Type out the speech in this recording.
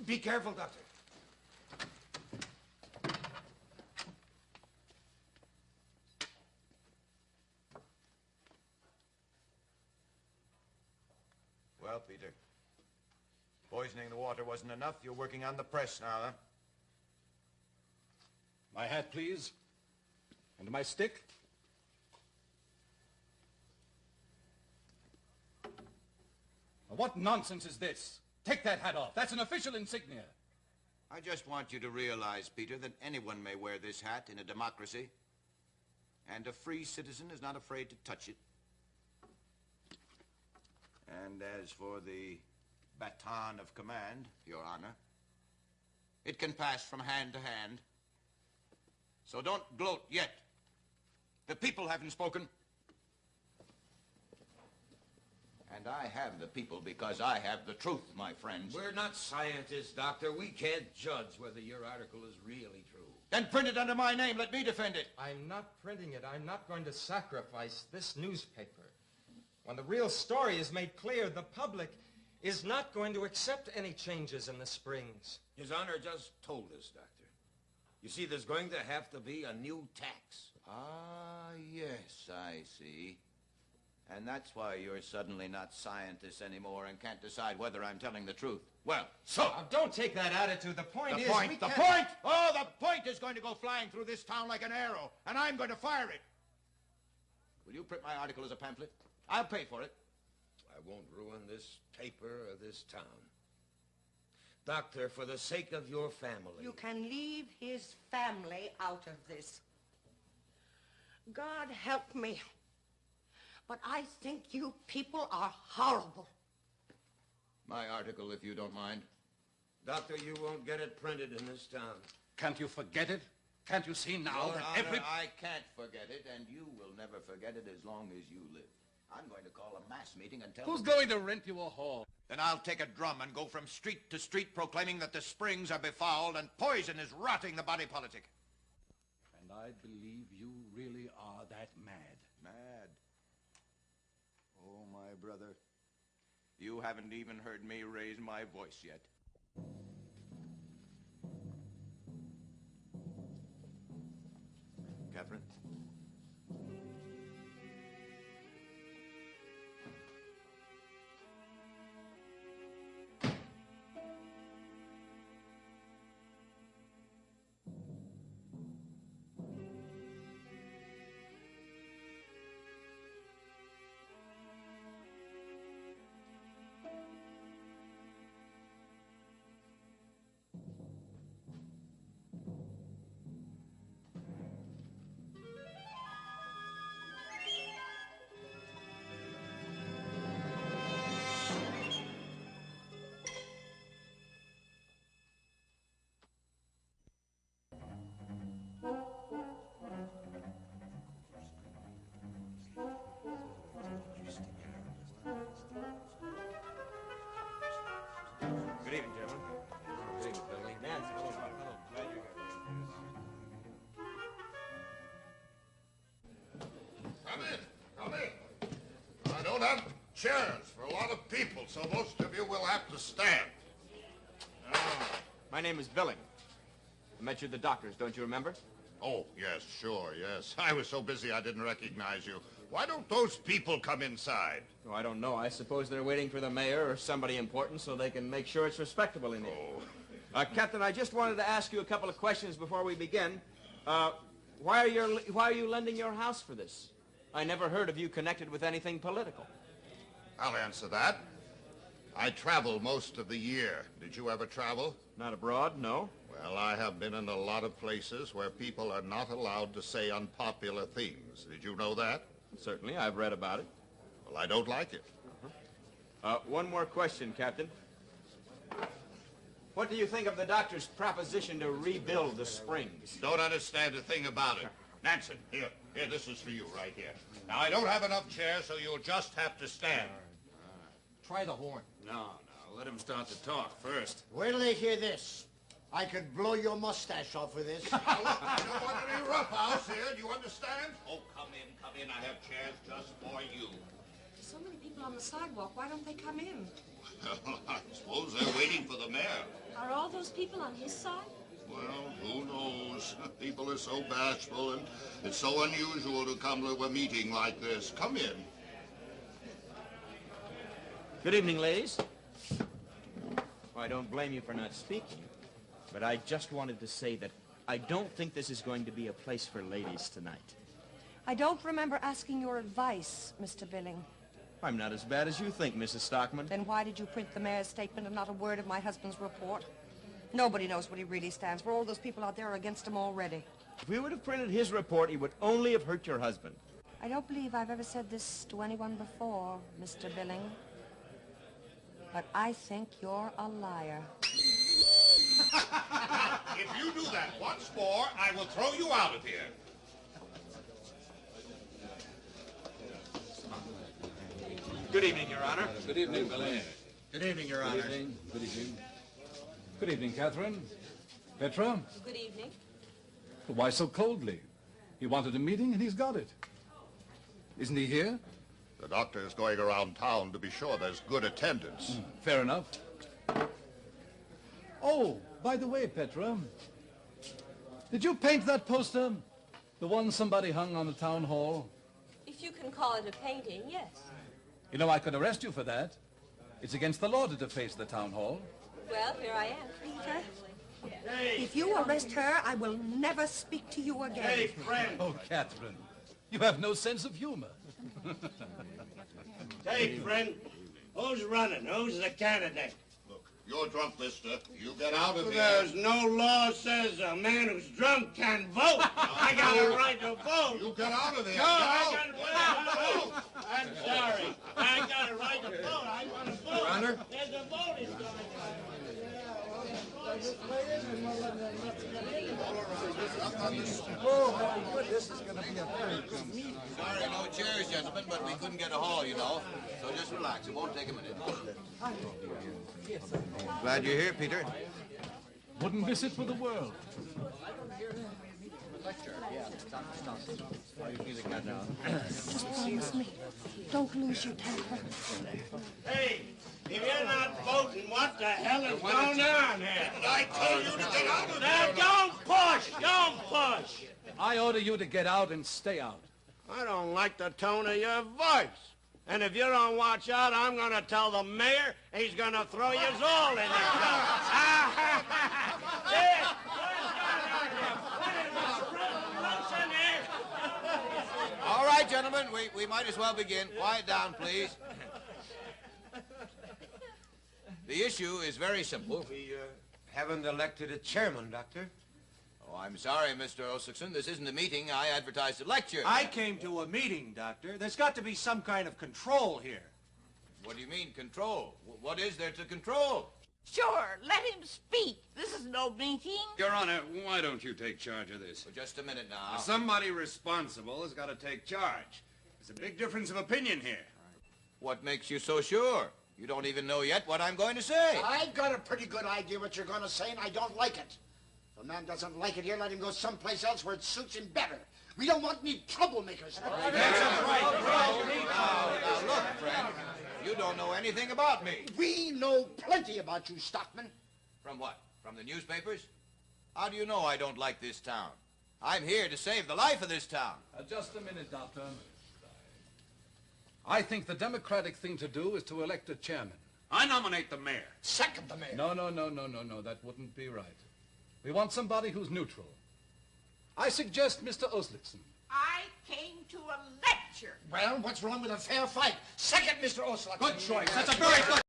Be careful, Doctor. Well, Peter, poisoning the water wasn't enough. You're working on the press now, huh? My hat, please. And my stick. What nonsense is this? Take that hat off. That's an official insignia. I just want you to realize, Peter, that anyone may wear this hat in a democracy. And a free citizen is not afraid to touch it. And as for the baton of command, Your Honor, it can pass from hand to hand. So don't gloat yet. The people haven't spoken. And I have the people because I have the truth, my friends. We're not scientists, Doctor. We can't judge whether your article is really true. Then print it under my name. Let me defend it. I'm not printing it. I'm not going to sacrifice this newspaper. When the real story is made clear, the public is not going to accept any changes in the springs. His Honor just told us, Doctor. You see, there's going to have to be a new tax. Ah, yes, I see. And that's why you're suddenly not scientists anymore and can't decide whether I'm telling the truth. Well, so... Now, don't take that attitude. The point is... The point? Oh, the point is going to go flying through this town like an arrow, and I'm going to fire it. Will you print my article as a pamphlet? I'll pay for it. I won't ruin this paper or this town. Doctor, for the sake of your family... You can leave his family out of this. God help me. But I think you people are horrible. My article, if you don't mind. Doctor, you won't get it printed in this town. Can't you forget it? Can't you see now Your that Honor, every... I can't forget it, and you will never forget it as long as you live. I'm going to call a mass meeting and tell Who's them... going to rent you a hall? Then I'll take a drum and go from street to street proclaiming that the springs are befouled and poison is rotting the body politic. And I believe you really are that mad. Mad? Oh, my brother. You haven't even heard me raise my voice yet. Catherine? Good evening, gentlemen. Good evening, Billy. Nancy. Hello. Glad you're here. Come in. Come in. I don't have chairs for a lot of people, so most of you will have to stand. My name is Billing. I met you at the doctor's, don't you remember? Oh, yes, sure, yes. I was so busy I didn't recognize you. Why don't those people come inside? Oh, I don't know. I suppose they're waiting for the mayor or somebody important so they can make sure it's respectable in here. Oh. Captain, I just wanted to ask you a couple of questions before we begin. Why are you lending your house for this? I never heard of you connected with anything political. I'll answer that. I travel most of the year. Did you ever travel? Not abroad, no. Well, I have been in a lot of places where people are not allowed to say unpopular things. Did you know that? Certainly, I've read about it. Well, I don't like it. One more question, Captain. What do you think of the doctor's proposition to rebuild the springs? Don't understand a thing about it. Nancy, here, this is for you right here. Now, I don't have enough chairs, so you'll just have to stand. Try the horn. No, let him start to talk first. Wait till they hear this. I could blow your mustache off with this. Now, look, I don't want any roughhouse here. Do you understand? Oh, come in. I have chairs just for you. So many people on the sidewalk. Why don't they come in? Well, I suppose they're waiting for the mayor. Are all those people on his side? Well, who knows? People are so bashful, and it's so unusual to come to a meeting like this. Come in. Good evening, ladies. Well, I don't blame you for not speaking, but I just wanted to say that I don't think this is going to be a place for ladies tonight. I don't remember asking your advice, Mr. Billing. I'm not as bad as you think, Mrs. Stockmann. Then why did you print the mayor's statement and not a word of my husband's report? Nobody knows what he really stands for. All those people out there are against him already. If we would have printed his report, he would only have hurt your husband. I don't believe I've ever said this to anyone before, Mr. Billing. But I think you're a liar. If you do that once more, I will throw you out of here. Good evening, Your Honor. Good evening, Billy. Good evening, Your Honor. Good evening. Good evening. Good evening, Catherine. Petra? Good evening. Why so coldly? He wanted a meeting and he's got it. Isn't he here? The doctor is going around town to be sure there's good attendance. Fair enough. Oh, by the way, Petra, did you paint that poster? The one somebody hung on the town hall? If you can call it a painting, yes. You know, I could arrest you for that. It's against the law to deface the town hall. Well, here I am. Peter, if you arrest her, I will never speak to you again. Hey, friend. Oh, Catherine, you have no sense of humor. Hey, friend. Who's running? Who's the candidate? Look, you're drunk, mister. You get out of here. There's no law says a man who's drunk can vote. I got a right to vote. You get out of there. No, Get I out. got a right to vote. I'm sorry. I got a right to vote. I want to vote. Your Honor? There's a voting going on. Sorry, no chairs, gentlemen, but we couldn't get a hall, you know. So just relax. It won't take a minute. Glad you're here, Peter. Wouldn't miss it for the world. Just promise me. Don't lose your temper. Hey, if you're not voting, what the hell is going on here? I told you to get out of Now, there. don't push! Don't push! I order you to get out and stay out. I don't like the tone of your voice. And if you don't watch out, I'm going to tell the mayor he's going to throw you all in the car. All right, gentlemen, we might as well begin. Quiet down, please. The issue is very simple. We haven't elected a chairman, Doctor. Oh, I'm sorry, Mr. Osixon. This isn't a meeting. I advertised a lecture. I came to a meeting, Doctor. There's got to be some kind of control here. What do you mean, control? What is there to control? Sure, let him speak. This is no meeting. Your Honor, why don't you take charge of this? Well, just a minute now. Somebody responsible has got to take charge. There's a big difference of opinion here. What makes you so sure? You don't even know yet what I'm going to say. I got a pretty good idea what you're going to say, and I don't like it. If a man doesn't like it here, let him go someplace else where it suits him better. We don't want any troublemakers. Now, look, friend. You don't know anything about me. We know plenty about you, Stockman. From what? From the newspapers? How do you know I don't like this town? I'm here to save the life of this town. Just a minute, Doctor. I think the democratic thing to do is to elect a chairman. I nominate the mayor. Second the mayor. No. That wouldn't be right. We want somebody who's neutral. I suggest Mr. Oslickson. I came to a lecture. Well, what's wrong with a fair fight? Second, Mr. Osler. Good choice. That's a very good